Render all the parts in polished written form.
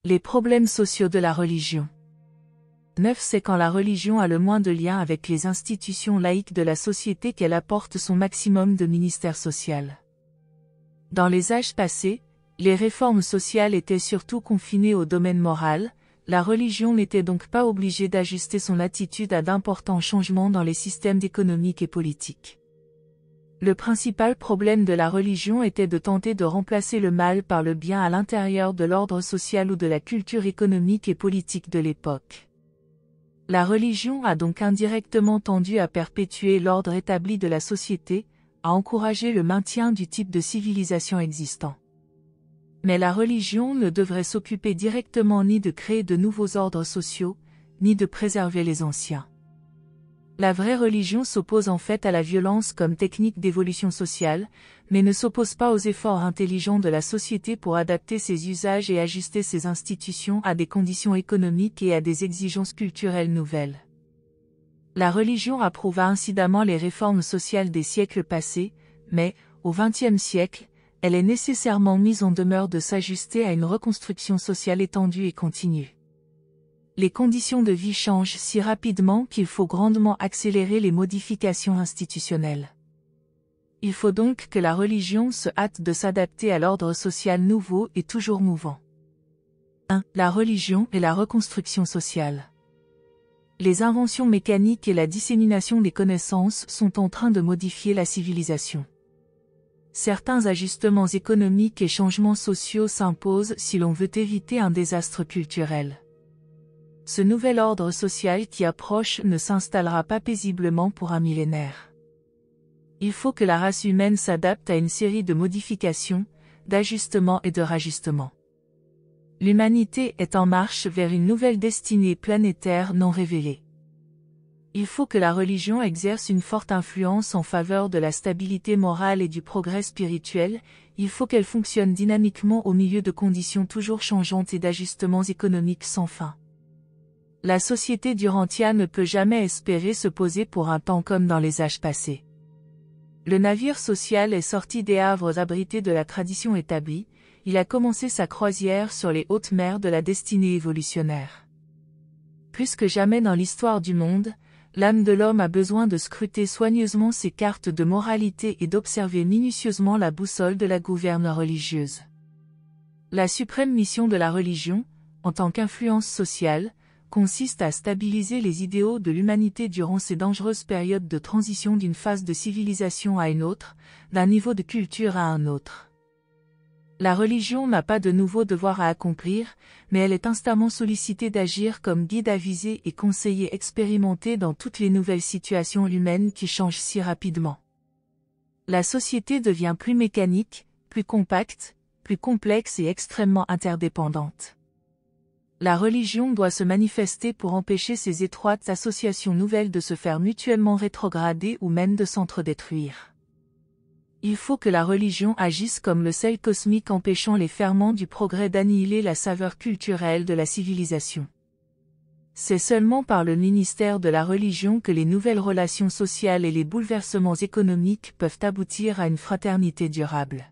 Les problèmes sociaux de la religion. 9. C'est quand la religion a le moins de liens avec les institutions laïques de la société qu'elle apporte son maximum de ministère social. Dans les âges passés, les réformes sociales étaient surtout confinées au domaine moral, la religion n'était donc pas obligée d'ajuster son attitude à d'importants changements dans les systèmes économiques et politiques. Le principal problème de la religion était de tenter de remplacer le mal par le bien à l'intérieur de l'ordre social ou de la culture économique et politique de l'époque. La religion a donc indirectement tendu à perpétuer l'ordre établi de la société, à encourager le maintien du type de civilisation existant. Mais la religion ne devrait s'occuper directement ni de créer de nouveaux ordres sociaux, ni de préserver les anciens. La vraie religion s'oppose en fait à la violence comme technique d'évolution sociale, mais ne s'oppose pas aux efforts intelligents de la société pour adapter ses usages et ajuster ses institutions à des conditions économiques et à des exigences culturelles nouvelles. La religion approuva incidemment les réformes sociales des siècles passés, mais, au XXe siècle, elle est nécessairement mise en demeure de s'ajuster à une reconstruction sociale étendue et continue. Les conditions de vie changent si rapidement qu'il faut grandement accélérer les modifications institutionnelles. Il faut donc que la religion se hâte de s'adapter à l'ordre social nouveau et toujours mouvant. 1. La religion et la reconstruction sociale. Les inventions mécaniques et la dissémination des connaissances sont en train de modifier la civilisation. Certains ajustements économiques et changements sociaux s'imposent si l'on veut éviter un désastre culturel. Ce nouvel ordre social qui approche ne s'installera pas paisiblement pour un millénaire. Il faut que la race humaine s'adapte à une série de modifications, d'ajustements et de rajustements. L'humanité est en marche vers une nouvelle destinée planétaire non révélée. Il faut que la religion exerce une forte influence en faveur de la stabilité morale et du progrès spirituel, il faut qu'elle fonctionne dynamiquement au milieu de conditions toujours changeantes et d'ajustements économiques sans fin. La société durantia ne peut jamais espérer se poser pour un temps comme dans les âges passés. Le navire social est sorti des havres abrités de la tradition établie, il a commencé sa croisière sur les hautes mers de la destinée évolutionnaire. Plus que jamais dans l'histoire du monde, l'âme de l'homme a besoin de scruter soigneusement ses cartes de moralité et d'observer minutieusement la boussole de la gouverne religieuse. La suprême mission de la religion, en tant qu'influence sociale, consiste à stabiliser les idéaux de l'humanité durant ces dangereuses périodes de transition d'une phase de civilisation à une autre, d'un niveau de culture à un autre. La religion n'a pas de nouveaux devoirs à accomplir, mais elle est instamment sollicitée d'agir comme guide avisé et conseiller expérimenté dans toutes les nouvelles situations humaines qui changent si rapidement. La société devient plus mécanique, plus compacte, plus complexe et extrêmement interdépendante. La religion doit se manifester pour empêcher ces étroites associations nouvelles de se faire mutuellement rétrograder ou même de s'entre-détruire. Il faut que la religion agisse comme le sel cosmique empêchant les ferments du progrès d'annihiler la saveur culturelle de la civilisation. C'est seulement par le ministère de la religion que les nouvelles relations sociales et les bouleversements économiques peuvent aboutir à une fraternité durable.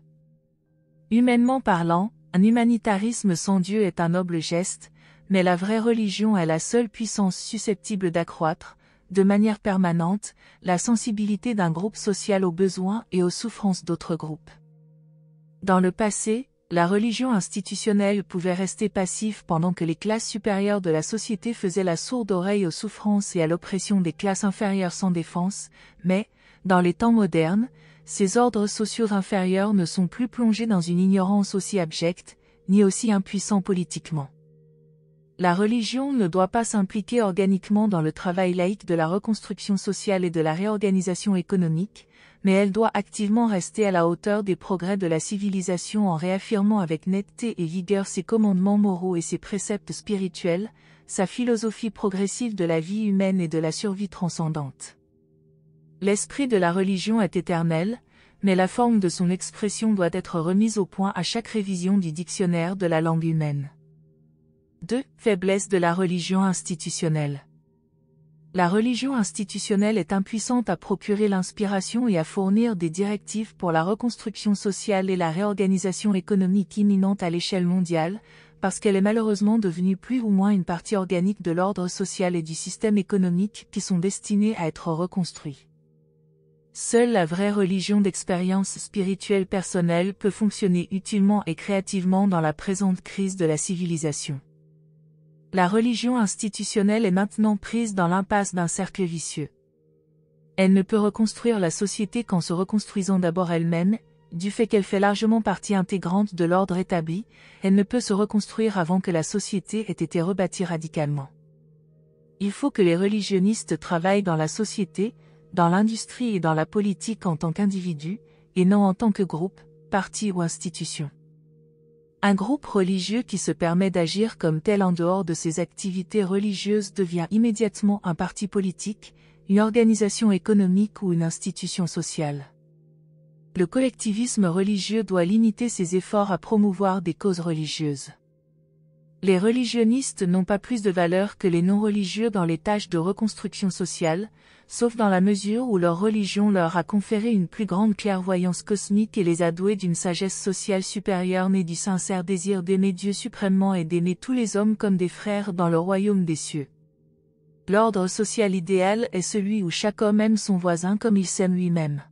Humainement parlant, un humanitarisme sans Dieu est un noble geste, mais la vraie religion est la seule puissance susceptible d'accroître, de manière permanente, la sensibilité d'un groupe social aux besoins et aux souffrances d'autres groupes. Dans le passé, la religion institutionnelle pouvait rester passive pendant que les classes supérieures de la société faisaient la sourde oreille aux souffrances et à l'oppression des classes inférieures sans défense, mais, dans les temps modernes, ces ordres sociaux inférieurs ne sont plus plongés dans une ignorance aussi abjecte, ni aussi impuissants politiquement. La religion ne doit pas s'impliquer organiquement dans le travail laïque de la reconstruction sociale et de la réorganisation économique, mais elle doit activement rester à la hauteur des progrès de la civilisation en réaffirmant avec netteté et vigueur ses commandements moraux et ses préceptes spirituels, sa philosophie progressive de la vie humaine et de la survie transcendante. L'esprit de la religion est éternel, mais la forme de son expression doit être remise au point à chaque révision du dictionnaire de la langue humaine. 2. Faiblesse de la religion institutionnelle. La religion institutionnelle est impuissante à procurer l'inspiration et à fournir des directives pour la reconstruction sociale et la réorganisation économique imminente à l'échelle mondiale, parce qu'elle est malheureusement devenue plus ou moins une partie organique de l'ordre social et du système économique qui sont destinés à être reconstruits. Seule la vraie religion d'expérience spirituelle personnelle peut fonctionner utilement et créativement dans la présente crise de la civilisation. La religion institutionnelle est maintenant prise dans l'impasse d'un cercle vicieux. Elle ne peut reconstruire la société qu'en se reconstruisant d'abord elle-même, du fait qu'elle fait largement partie intégrante de l'ordre établi, elle ne peut se reconstruire avant que la société ait été rebâtie radicalement. Il faut que les religionnistes travaillent dans la société, dans l'industrie et dans la politique en tant qu'individus, et non en tant que groupe, parti ou institution. Un groupe religieux qui se permet d'agir comme tel en dehors de ses activités religieuses devient immédiatement un parti politique, une organisation économique ou une institution sociale. Le collectivisme religieux doit limiter ses efforts à promouvoir des causes religieuses. Les religionnistes n'ont pas plus de valeur que les non-religieux dans les tâches de reconstruction sociale, sauf dans la mesure où leur religion leur a conféré une plus grande clairvoyance cosmique et les a doués d'une sagesse sociale supérieure née du sincère désir d'aimer Dieu suprêmement et d'aimer tous les hommes comme des frères dans le royaume des cieux. L'ordre social idéal est celui où chaque homme aime son voisin comme il s'aime lui-même.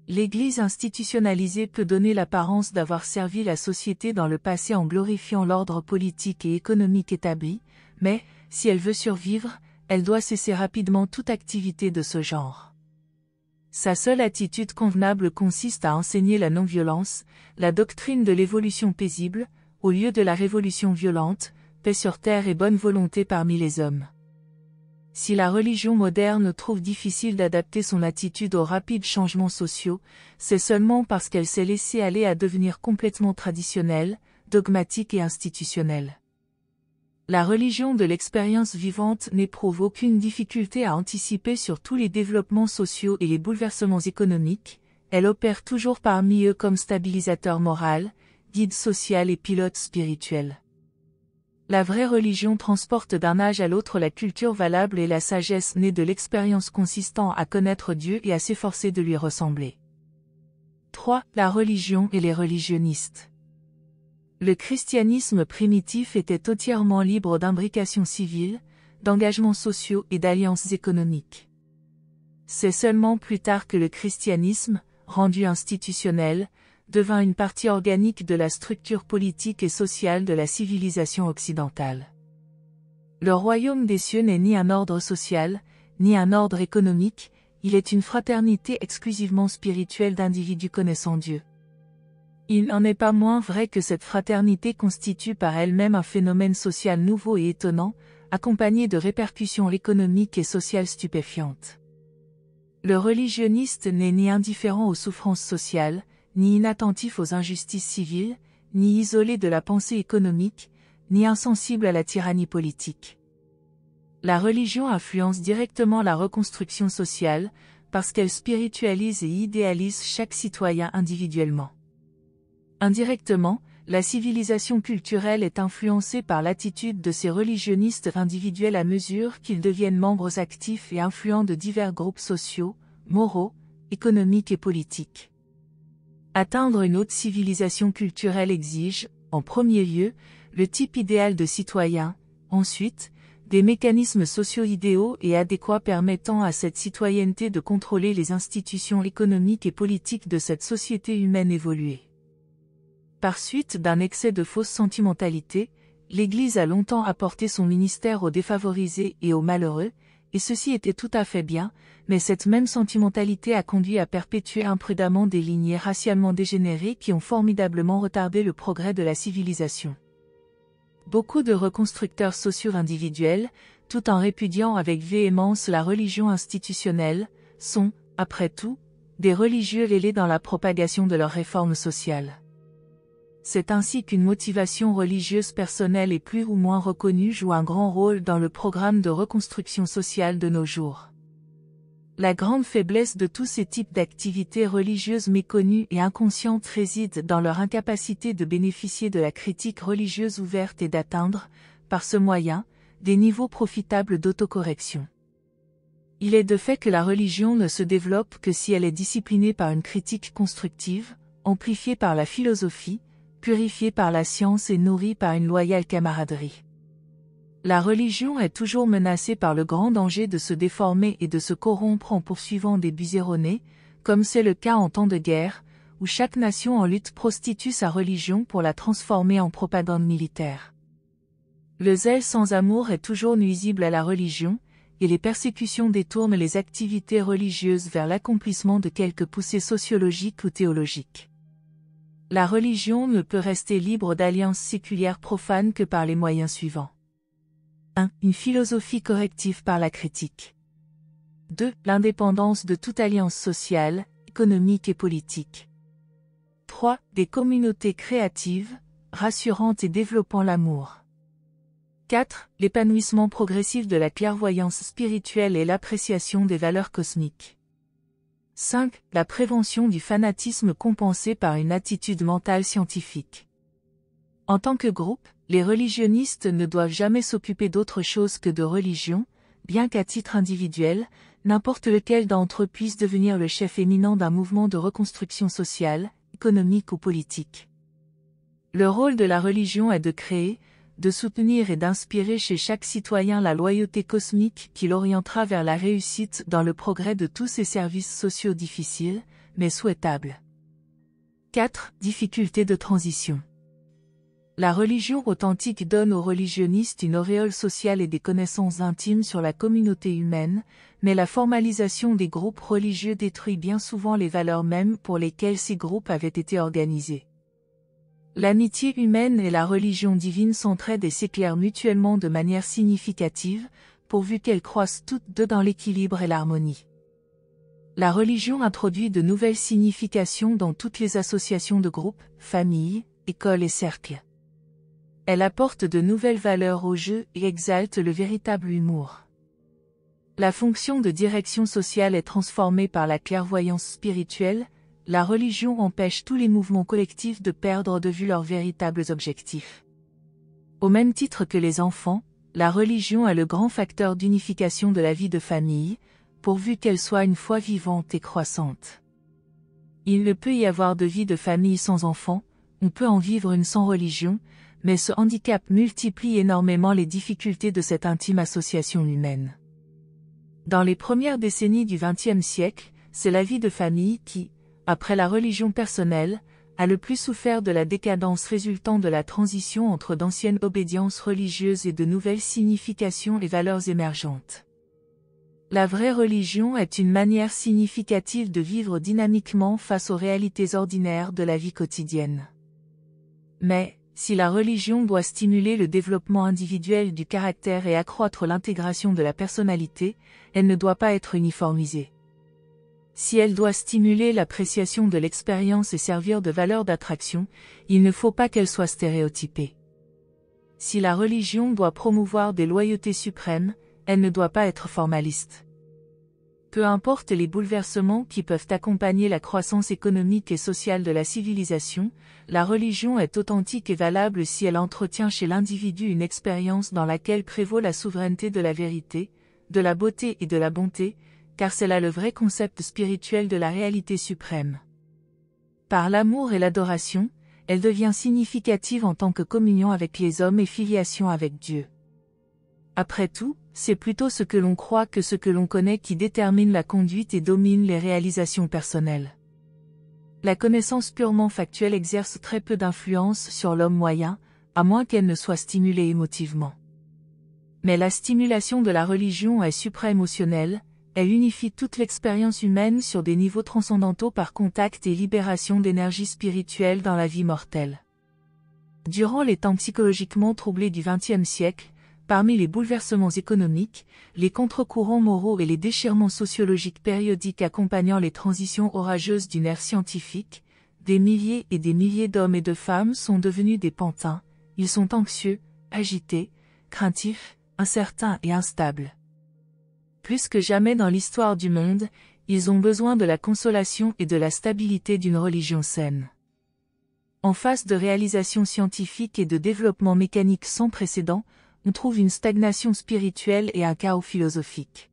L'Église institutionnalisée peut donner l'apparence d'avoir servi la société dans le passé en glorifiant l'ordre politique et économique établi, mais, si elle veut survivre, elle doit cesser rapidement toute activité de ce genre. Sa seule attitude convenable consiste à enseigner la non-violence, la doctrine de l'évolution paisible, au lieu de la révolution violente, paix sur terre et bonne volonté parmi les hommes. Si la religion moderne trouve difficile d'adapter son attitude aux rapides changements sociaux, c'est seulement parce qu'elle s'est laissée aller à devenir complètement traditionnelle, dogmatique et institutionnelle. La religion de l'expérience vivante n'éprouve aucune difficulté à anticiper sur tous les développements sociaux et les bouleversements économiques, elle opère toujours parmi eux comme stabilisateur moral, guide social et pilote spirituel. La vraie religion transporte d'un âge à l'autre la culture valable et la sagesse née de l'expérience consistant à connaître Dieu et à s'efforcer de lui ressembler. 3. La religion et les religionnistes. Le christianisme primitif était entièrement libre d'imbrication civile, d'engagements sociaux et d'alliances économiques. C'est seulement plus tard que le christianisme, rendu institutionnel, devint une partie organique de la structure politique et sociale de la civilisation occidentale. Le royaume des cieux n'est ni un ordre social, ni un ordre économique, il est une fraternité exclusivement spirituelle d'individus connaissant Dieu. Il n'en est pas moins vrai que cette fraternité constitue par elle-même un phénomène social nouveau et étonnant, accompagné de répercussions économiques et sociales stupéfiantes. Le religionniste n'est ni indifférent aux souffrances sociales, ni inattentif aux injustices civiles, ni isolé de la pensée économique, ni insensible à la tyrannie politique. La religion influence directement la reconstruction sociale, parce qu'elle spiritualise et idéalise chaque citoyen individuellement. Indirectement, la civilisation culturelle est influencée par l'attitude de ces religionnistes individuels à mesure qu'ils deviennent membres actifs et influents de divers groupes sociaux, moraux, économiques et politiques. Atteindre une haute civilisation culturelle exige, en premier lieu, le type idéal de citoyen, ensuite, des mécanismes socio-idéaux et adéquats permettant à cette citoyenneté de contrôler les institutions économiques et politiques de cette société humaine évoluée. Par suite d'un excès de fausse sentimentalité, l'Église a longtemps apporté son ministère aux défavorisés et aux malheureux, et ceci était tout à fait bien, mais cette même sentimentalité a conduit à perpétuer imprudemment des lignées racialement dégénérées qui ont formidablement retardé le progrès de la civilisation. Beaucoup de reconstructeurs sociaux individuels, tout en répudiant avec véhémence la religion institutionnelle, sont, après tout, des religieux mêlés dans la propagation de leurs réformes sociales. C'est ainsi qu'une motivation religieuse personnelle et plus ou moins reconnue joue un grand rôle dans le programme de reconstruction sociale de nos jours. La grande faiblesse de tous ces types d'activités religieuses méconnues et inconscientes réside dans leur incapacité de bénéficier de la critique religieuse ouverte et d'atteindre, par ce moyen, des niveaux profitables d'autocorrection. Il est de fait que la religion ne se développe que si elle est disciplinée par une critique constructive, amplifiée par la philosophie, purifiée par la science et nourrie par une loyale camaraderie. La religion est toujours menacée par le grand danger de se déformer et de se corrompre en poursuivant des buts erronés, comme c'est le cas en temps de guerre, où chaque nation en lutte prostitue sa religion pour la transformer en propagande militaire. Le zèle sans amour est toujours nuisible à la religion, et les persécutions détournent les activités religieuses vers l'accomplissement de quelques poussées sociologiques ou théologiques. La religion ne peut rester libre d'alliances séculières profanes que par les moyens suivants. 1. Une philosophie corrective par la critique. 2. L'indépendance de toute alliance sociale, économique et politique. 3. Des communautés créatives, rassurantes et développant l'amour. 4. L'épanouissement progressif de la clairvoyance spirituelle et l'appréciation des valeurs cosmiques. 5. La prévention du fanatisme compensé par une attitude mentale scientifique. En tant que groupe, les religionnistes ne doivent jamais s'occuper d'autre chose que de religion, bien qu'à titre individuel, n'importe lequel d'entre eux puisse devenir le chef éminent d'un mouvement de reconstruction sociale, économique ou politique. Le rôle de la religion est de créer, de soutenir et d'inspirer chez chaque citoyen la loyauté cosmique qui l'orientera vers la réussite dans le progrès de tous ces services sociaux difficiles, mais souhaitables. 4. Difficultés de transition. La religion authentique donne aux religionnistes une auréole sociale et des connaissances intimes sur la communauté humaine, mais la formalisation des groupes religieux détruit bien souvent les valeurs mêmes pour lesquelles ces groupes avaient été organisés. L'amitié humaine et la religion divine s'entraident et s'éclairent mutuellement de manière significative, pourvu qu'elles croissent toutes deux dans l'équilibre et l'harmonie. La religion introduit de nouvelles significations dans toutes les associations de groupes, familles, écoles et cercles. Elle apporte de nouvelles valeurs au jeu et exalte le véritable humour. La fonction de direction sociale est transformée par la clairvoyance spirituelle. La religion empêche tous les mouvements collectifs de perdre de vue leurs véritables objectifs. Au même titre que les enfants, la religion est le grand facteur d'unification de la vie de famille, pourvu qu'elle soit une foi vivante et croissante. Il ne peut y avoir de vie de famille sans enfants, on peut en vivre une sans religion, mais ce handicap multiplie énormément les difficultés de cette intime association humaine. Dans les premières décennies du XXe siècle, c'est la vie de famille qui, après la religion personnelle, a le plus souffert de la décadence résultant de la transition entre d'anciennes obédiences religieuses et de nouvelles significations et valeurs émergentes. La vraie religion est une manière significative de vivre dynamiquement face aux réalités ordinaires de la vie quotidienne. Mais, si la religion doit stimuler le développement individuel du caractère et accroître l'intégration de la personnalité, elle ne doit pas être uniformisée. Si elle doit stimuler l'appréciation de l'expérience et servir de valeur d'attraction, il ne faut pas qu'elle soit stéréotypée. Si la religion doit promouvoir des loyautés suprêmes, elle ne doit pas être formaliste. Peu importe les bouleversements qui peuvent accompagner la croissance économique et sociale de la civilisation, la religion est authentique et valable si elle entretient chez l'individu une expérience dans laquelle prévaut la souveraineté de la vérité, de la beauté et de la bonté, car c'est là le vrai concept spirituel de la réalité suprême. Par l'amour et l'adoration, elle devient significative en tant que communion avec les hommes et filiation avec Dieu. Après tout, c'est plutôt ce que l'on croit que ce que l'on connaît qui détermine la conduite et domine les réalisations personnelles. La connaissance purement factuelle exerce très peu d'influence sur l'homme moyen, à moins qu'elle ne soit stimulée émotivement. Mais la stimulation de la religion est supra-émotionnelle, elle unifie toute l'expérience humaine sur des niveaux transcendantaux par contact et libération d'énergie spirituelle dans la vie mortelle. Durant les temps psychologiquement troublés du XXe siècle, parmi les bouleversements économiques, les contre-courants moraux et les déchirements sociologiques périodiques accompagnant les transitions orageuses d'une ère scientifique, des milliers et des milliers d'hommes et de femmes sont devenus des pantins, ils sont anxieux, agités, craintifs, incertains et instables. Plus que jamais dans l'histoire du monde, ils ont besoin de la consolation et de la stabilité d'une religion saine. En face de réalisations scientifiques et de développement mécanique sans précédent, on trouve une stagnation spirituelle et un chaos philosophique.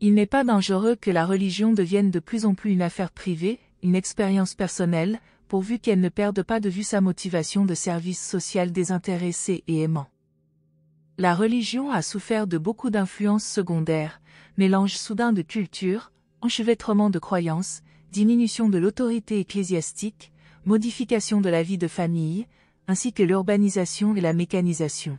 Il n'est pas dangereux que la religion devienne de plus en plus une affaire privée, une expérience personnelle, pourvu qu'elle ne perde pas de vue sa motivation de service social désintéressé et aimant. La religion a souffert de beaucoup d'influences secondaires, mélange soudain de culture, enchevêtrement de croyances, diminution de l'autorité ecclésiastique, modification de la vie de famille, ainsi que l'urbanisation et la mécanisation.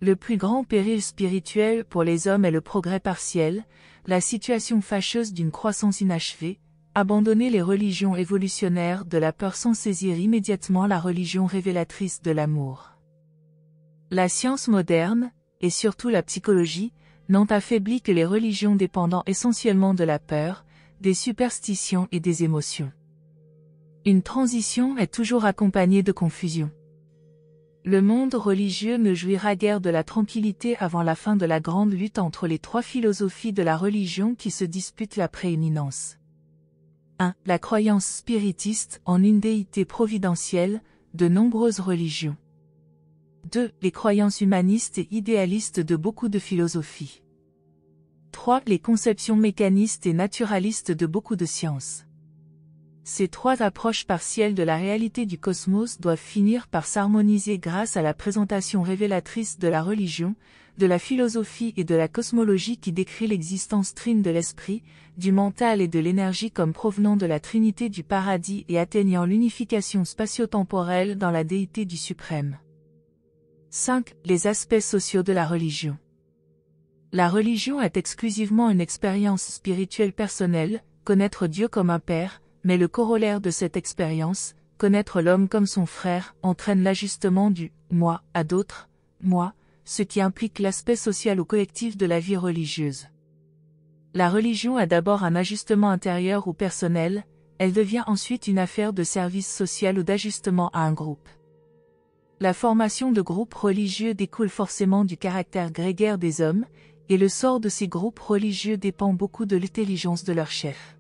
Le plus grand péril spirituel pour les hommes est le progrès partiel, la situation fâcheuse d'une croissance inachevée, abandonner les religions évolutionnaires de la peur sans saisir immédiatement la religion révélatrice de l'amour. La science moderne, et surtout la psychologie, n'ont affaibli que les religions dépendant essentiellement de la peur, des superstitions et des émotions. Une transition est toujours accompagnée de confusion. Le monde religieux ne jouira guère de la tranquillité avant la fin de la grande lutte entre les trois philosophies de la religion qui se disputent la prééminence. 1. La croyance spiritiste en une déité providentielle, de nombreuses religions. 2. Les croyances humanistes et idéalistes de beaucoup de philosophies. 3. Les conceptions mécanistes et naturalistes de beaucoup de sciences. Ces trois approches partielles de la réalité du cosmos doivent finir par s'harmoniser grâce à la présentation révélatrice de la religion, de la philosophie et de la cosmologie qui décrit l'existence trine de l'esprit, du mental et de l'énergie comme provenant de la trinité du paradis et atteignant l'unification spatio-temporelle dans la déité du suprême. 5. Les aspects sociaux de la religion. La religion est exclusivement une expérience spirituelle personnelle, connaître Dieu comme un père, mais le corollaire de cette expérience, connaître l'homme comme son frère, entraîne l'ajustement du « moi » à d'autres « moi », ce qui implique l'aspect social ou collectif de la vie religieuse. La religion a d'abord un ajustement intérieur ou personnel, elle devient ensuite une affaire de service social ou d'ajustement à un groupe. La formation de groupes religieux découle forcément du caractère grégaire des hommes, et le sort de ces groupes religieux dépend beaucoup de l'intelligence de leurs chefs.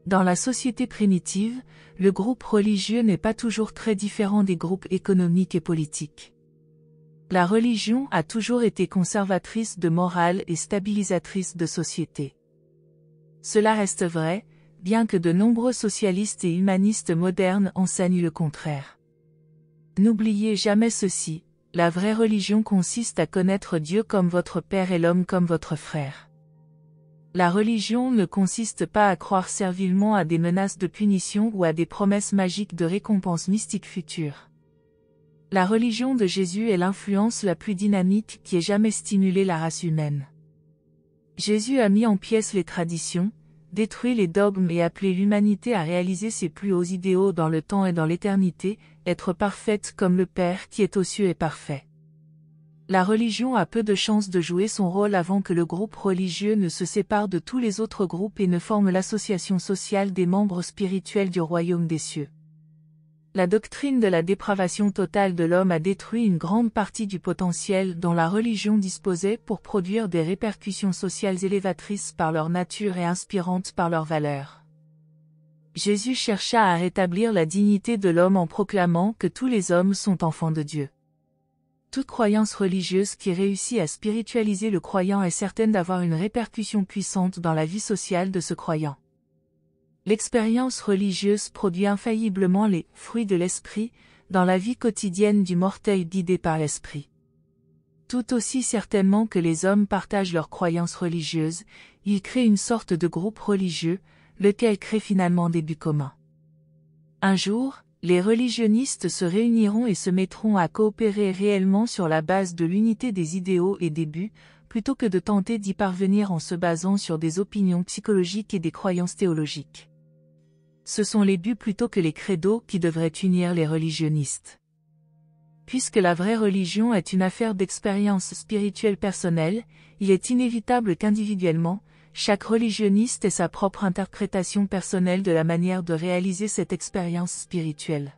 Dans la société primitive, le groupe religieux n'est pas toujours très différent des groupes économiques et politiques. La religion a toujours été conservatrice de morale et stabilisatrice de société. Cela reste vrai, bien que de nombreux socialistes et humanistes modernes enseignent le contraire. N'oubliez jamais ceci, la vraie religion consiste à connaître Dieu comme votre Père et l'homme comme votre frère. La religion ne consiste pas à croire servilement à des menaces de punition ou à des promesses magiques de récompenses mystiques futures. La religion de Jésus est l'influence la plus dynamique qui ait jamais stimulé la race humaine. Jésus a mis en pièces les traditions, détruit les dogmes et appelé l'humanité à réaliser ses plus hauts idéaux dans le temps et dans l'éternité, être parfaite comme le Père qui est aux cieux est parfait. La religion a peu de chances de jouer son rôle avant que le groupe religieux ne se sépare de tous les autres groupes et ne forme l'association sociale des membres spirituels du royaume des cieux. La doctrine de la dépravation totale de l'homme a détruit une grande partie du potentiel dont la religion disposait pour produire des répercussions sociales élévatrices par leur nature et inspirantes par leur valeur. Jésus chercha à rétablir la dignité de l'homme en proclamant que tous les hommes sont enfants de Dieu. Toute croyance religieuse qui réussit à spiritualiser le croyant est certaine d'avoir une répercussion puissante dans la vie sociale de ce croyant. L'expérience religieuse produit infailliblement les « fruits de l'esprit » dans la vie quotidienne du mortel guidé par l'esprit. Tout aussi certainement que les hommes partagent leurs croyances religieuses, ils créent une sorte de groupe religieux, lequel crée finalement des buts communs. Un jour, les religionnistes se réuniront et se mettront à coopérer réellement sur la base de l'unité des idéaux et des buts, plutôt que de tenter d'y parvenir en se basant sur des opinions psychologiques et des croyances théologiques. Ce sont les buts plutôt que les credos qui devraient unir les religionnistes. Puisque la vraie religion est une affaire d'expérience spirituelle personnelle, il est inévitable qu'individuellement, chaque religionniste ait sa propre interprétation personnelle de la manière de réaliser cette expérience spirituelle.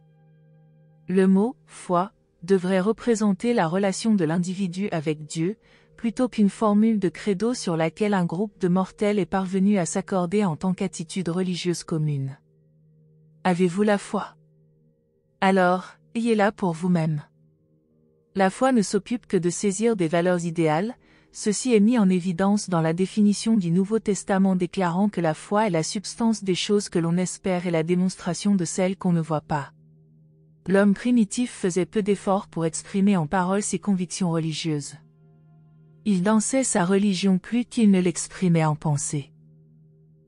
Le mot « foi » devrait représenter la relation de l'individu avec Dieu, plutôt qu'une formule de credo sur laquelle un groupe de mortels est parvenu à s'accorder en tant qu'attitude religieuse commune. Avez-vous la foi? Alors, ayez-la pour vous-même. La foi ne s'occupe que de saisir des valeurs idéales, ceci est mis en évidence dans la définition du Nouveau Testament déclarant que la foi est la substance des choses que l'on espère et la démonstration de celles qu'on ne voit pas. L'homme primitif faisait peu d'efforts pour exprimer en paroles ses convictions religieuses. Il dansait sa religion plus qu'il ne l'exprimait en pensée.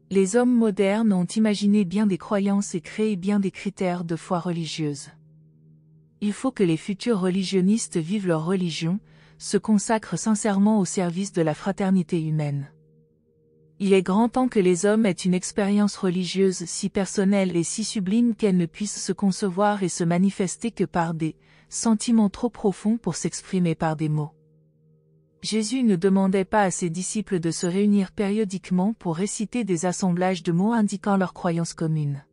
Les hommes modernes ont imaginé bien des croyances et créé bien des critères de foi religieuse. Il faut que les futurs religionnistes vivent leur religion, se consacrent sincèrement au service de la fraternité humaine. Il est grand temps que les hommes aient une expérience religieuse si personnelle et si sublime qu'elle ne puisse se concevoir et se manifester que par des sentiments trop profonds pour s'exprimer par des mots. Jésus ne demandait pas à ses disciples de se réunir périodiquement pour réciter des assemblages de mots indiquant leurs croyances communes.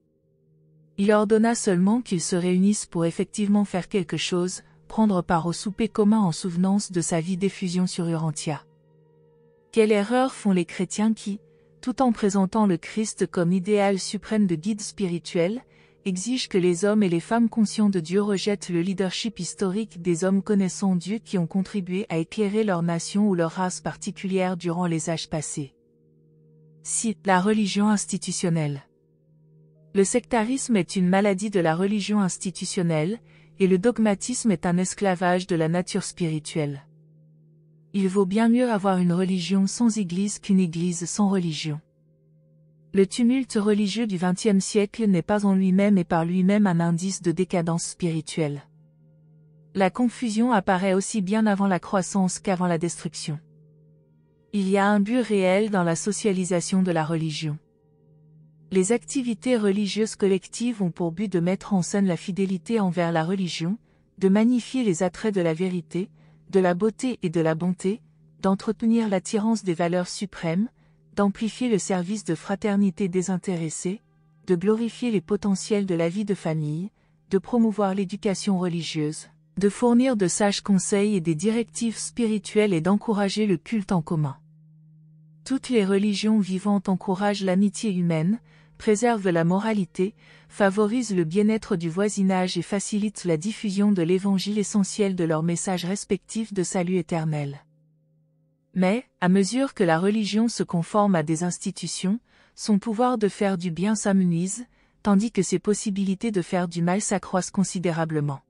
Il ordonna seulement qu'ils se réunissent pour effectivement faire quelque chose, prendre part au souper commun en souvenance de sa vie d'effusion sur Urantia. Quelle erreur font les chrétiens qui, tout en présentant le Christ comme idéal suprême de guide spirituel, exigent que les hommes et les femmes conscients de Dieu rejettent le leadership historique des hommes connaissant Dieu qui ont contribué à éclairer leur nation ou leur race particulière durant les âges passés. 6. La religion institutionnelle. Le sectarisme est une maladie de la religion institutionnelle, et le dogmatisme est un esclavage de la nature spirituelle. Il vaut bien mieux avoir une religion sans église qu'une église sans religion. Le tumulte religieux du XXe siècle n'est pas en lui-même et par lui-même un indice de décadence spirituelle. La confusion apparaît aussi bien avant la croissance qu'avant la destruction. Il y a un but réel dans la socialisation de la religion. Les activités religieuses collectives ont pour but de mettre en scène la fidélité envers la religion, de magnifier les attraits de la vérité, de la beauté et de la bonté, d'entretenir l'attirance des valeurs suprêmes, d'amplifier le service de fraternité désintéressée, de glorifier les potentiels de la vie de famille, de promouvoir l'éducation religieuse, de fournir de sages conseils et des directives spirituelles et d'encourager le culte en commun. Toutes les religions vivantes encouragent l'amitié humaine, préservent la moralité, favorisent le bien-être du voisinage et facilitent la diffusion de l'évangile essentiel de leurs messages respectifs de salut éternel. Mais, à mesure que la religion se conforme à des institutions, son pouvoir de faire du bien s'amenuise, tandis que ses possibilités de faire du mal s'accroissent considérablement.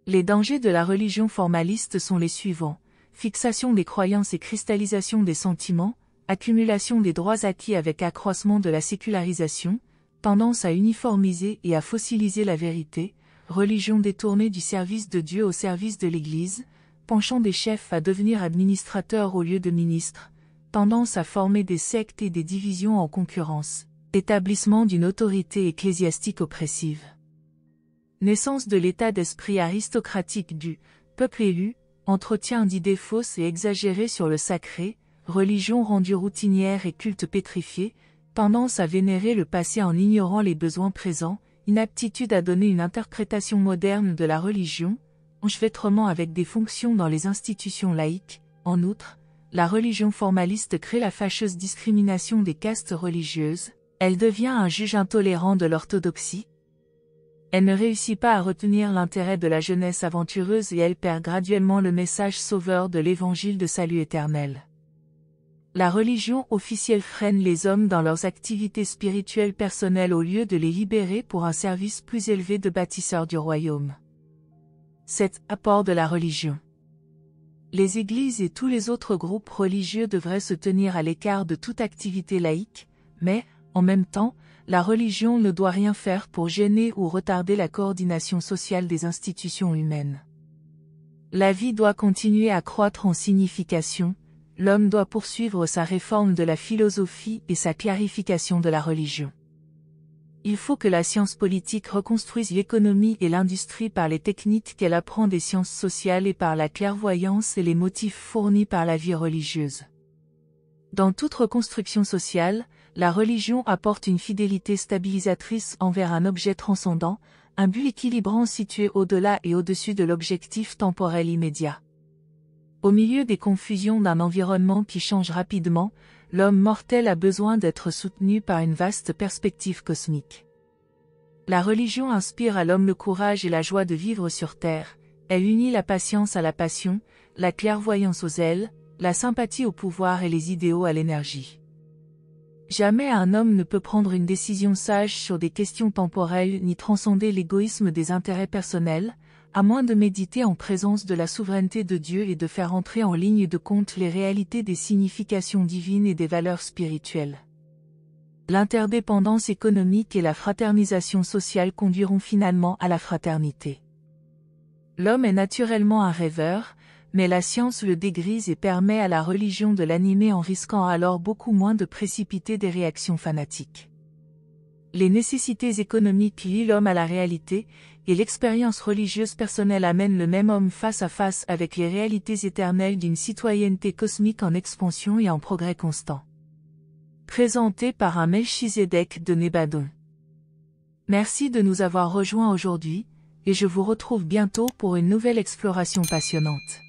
Les dangers de la religion formaliste sont les suivants: fixation des croyances et cristallisation des sentiments, accumulation des droits acquis avec accroissement de la sécularisation, tendance à uniformiser et à fossiliser la vérité, religion détournée du service de Dieu au service de l'Église, penchant des chefs à devenir administrateurs au lieu de ministres, tendance à former des sectes et des divisions en concurrence, établissement d'une autorité ecclésiastique oppressive. Naissance de l'état d'esprit aristocratique du peuple élu, entretien d'idées fausses et exagérées sur le sacré, religion rendue routinière et culte pétrifié, tendance à vénérer le passé en ignorant les besoins présents, inaptitude à donner une interprétation moderne de la religion, enchevêtrement avec des fonctions dans les institutions laïques. En outre, la religion formaliste crée la fâcheuse discrimination des castes religieuses, elle devient un juge intolérant de l'orthodoxie. Elle ne réussit pas à retenir l'intérêt de la jeunesse aventureuse et elle perd graduellement le message sauveur de l'évangile de salut éternel. La religion officielle freine les hommes dans leurs activités spirituelles personnelles au lieu de les libérer pour un service plus élevé de bâtisseurs du royaume. 7. Apport de la religion. Les églises et tous les autres groupes religieux devraient se tenir à l'écart de toute activité laïque, mais, en même temps, la religion ne doit rien faire pour gêner ou retarder la coordination sociale des institutions humaines. La vie doit continuer à croître en signification, l'homme doit poursuivre sa réforme de la philosophie et sa clarification de la religion. Il faut que la science politique reconstruise l'économie et l'industrie par les techniques qu'elle apprend des sciences sociales et par la clairvoyance et les motifs fournis par la vie religieuse. Dans toute reconstruction sociale, la religion apporte une fidélité stabilisatrice envers un objet transcendant, un but équilibrant situé au-delà et au-dessus de l'objectif temporel immédiat. Au milieu des confusions d'un environnement qui change rapidement, l'homme mortel a besoin d'être soutenu par une vaste perspective cosmique. La religion inspire à l'homme le courage et la joie de vivre sur terre, elle unit la patience à la passion, la clairvoyance au zèle, la sympathie au pouvoir et les idéaux à l'énergie. Jamais un homme ne peut prendre une décision sage sur des questions temporelles ni transcender l'égoïsme des intérêts personnels, à moins de méditer en présence de la souveraineté de Dieu et de faire entrer en ligne de compte les réalités des significations divines et des valeurs spirituelles. L'interdépendance économique et la fraternisation sociale conduiront finalement à la fraternité. L'homme est naturellement un rêveur, mais la science le dégrise et permet à la religion de l'animer en risquant alors beaucoup moins de précipiter des réactions fanatiques. Les nécessités économiques lient l'homme à la réalité, et l'expérience religieuse personnelle amène le même homme face à face avec les réalités éternelles d'une citoyenneté cosmique en expansion et en progrès constant. Présenté par un Melchizedek de Nébadon. Merci de nous avoir rejoints aujourd'hui, et je vous retrouve bientôt pour une nouvelle exploration passionnante.